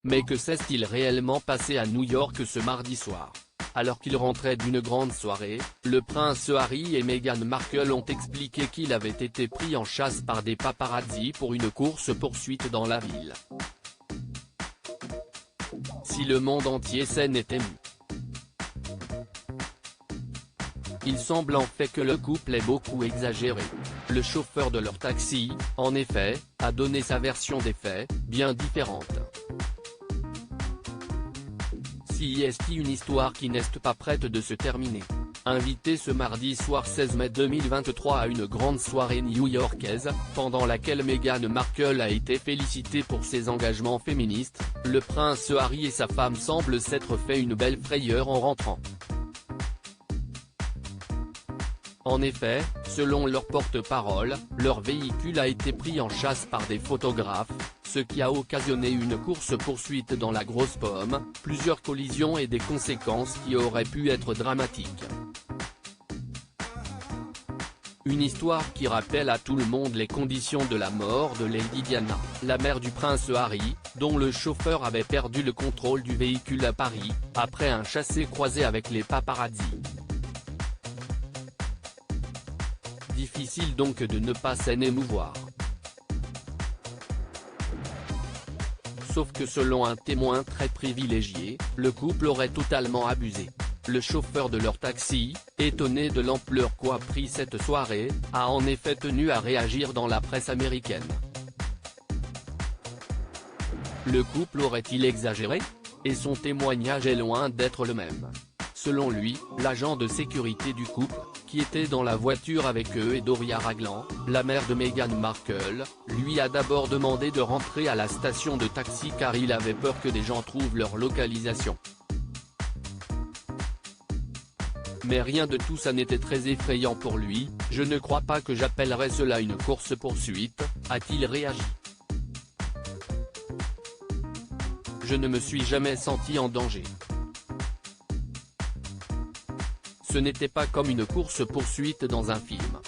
Mais que s'est-il réellement passé à New York ce mardi soir? Alors qu'il rentrait d'une grande soirée, le prince Harry et Meghan Markle ont expliqué qu'il avait été pris en chasse par des paparazzi pour une course-poursuite dans la ville. Si le monde entier s'en est ému. Il semble en fait que le couple ait beaucoup exagéré. Le chauffeur de leur taxi, en effet, a donné sa version des faits, bien différente. Si est une histoire qui n'est pas prête de se terminer. Invité ce mardi soir 16 mai 2023 à une grande soirée new-yorkaise, pendant laquelle Meghan Markle a été félicitée pour ses engagements féministes, le prince Harry et sa femme semblent s'être fait une belle frayeur en rentrant. En effet, selon leur porte-parole, leur véhicule a été pris en chasse par des photographes, ce qui a occasionné une course-poursuite dans la grosse pomme, plusieurs collisions et des conséquences qui auraient pu être dramatiques. Une histoire qui rappelle à tout le monde les conditions de la mort de Lady Diana, la mère du prince Harry, dont le chauffeur avait perdu le contrôle du véhicule à Paris, après un chassé-croisé avec les paparazzi. Difficile donc de ne pas s'en émouvoir. Sauf que selon un témoin très privilégié, le couple aurait totalement abusé. Le chauffeur de leur taxi, étonné de l'ampleur qu'a pris cette soirée, a en effet tenu à réagir dans la presse américaine. Le couple aurait-il exagéré? Et son témoignage est loin d'être le même. Selon lui, l'agent de sécurité du couple, qui était dans la voiture avec eux et Doria Ragland, la mère de Meghan Markle, lui a d'abord demandé de rentrer à la station de taxi car il avait peur que des gens trouvent leur localisation. Mais rien de tout ça n'était très effrayant pour lui, « Je ne crois pas que j'appellerais cela une course-poursuite », a-t-il réagi. « Je ne me suis jamais senti en danger. Ce n'était pas comme une course-poursuite dans un film.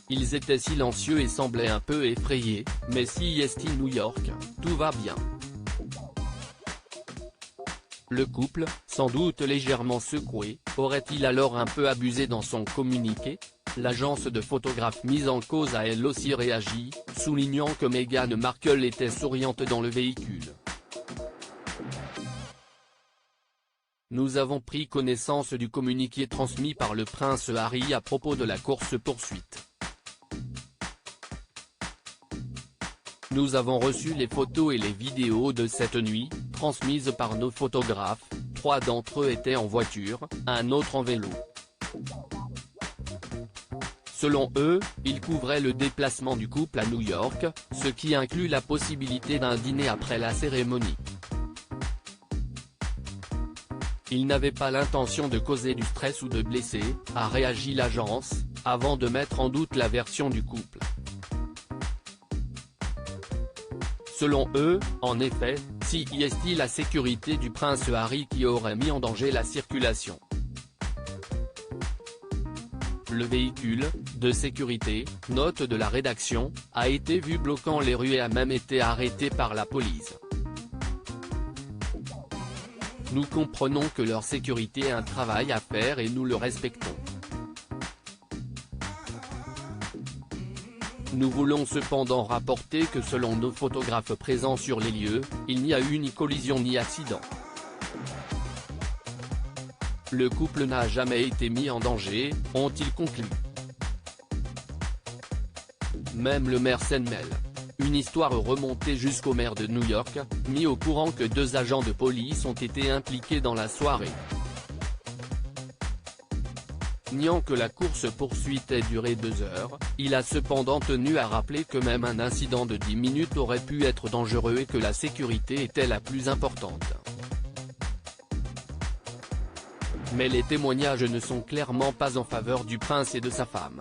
Ils étaient silencieux et semblaient un peu effrayés, mais si est New York, tout va bien. » Le couple, sans doute légèrement secoué, aurait-il alors un peu abusé dans son communiqué? L'agence de photographes mise en cause a elle aussi réagi, soulignant que Meghan Markle était souriante dans le véhicule. Nous avons pris connaissance du communiqué transmis par le prince Harry à propos de la course-poursuite. Nous avons reçu les photos et les vidéos de cette nuit, transmises par nos photographes, 3 d'entre eux étaient en voiture, un autre en vélo. Selon eux, ils couvraient le déplacement du couple à New York, ce qui inclut la possibilité d'un dîner après la cérémonie. Ils n'avaient pas l'intention de causer du stress ou de blesser, a réagi l'agence, avant de mettre en doute la version du couple. Selon eux, en effet, si est la sécurité du prince Harry qui aurait mis en danger la circulation. Le véhicule, de sécurité, note de la rédaction, a été vu bloquant les rues et a même été arrêté par la police. Nous comprenons que leur sécurité a un travail à faire et nous le respectons. Nous voulons cependant rapporter que selon nos photographes présents sur les lieux, il n'y a eu ni collision ni accident. Le couple n'a jamais été mis en danger, ont-ils conclu. Même le maire s'en mêle. Une histoire remontée jusqu'au maire de New York, mis au courant que 2 agents de police ont été impliqués dans la soirée. Niant que la course-poursuite ait duré 2 heures, il a cependant tenu à rappeler que même un incident de 10 minutes aurait pu être dangereux et que la sécurité était la plus importante. Mais les témoignages ne sont clairement pas en faveur du prince et de sa femme.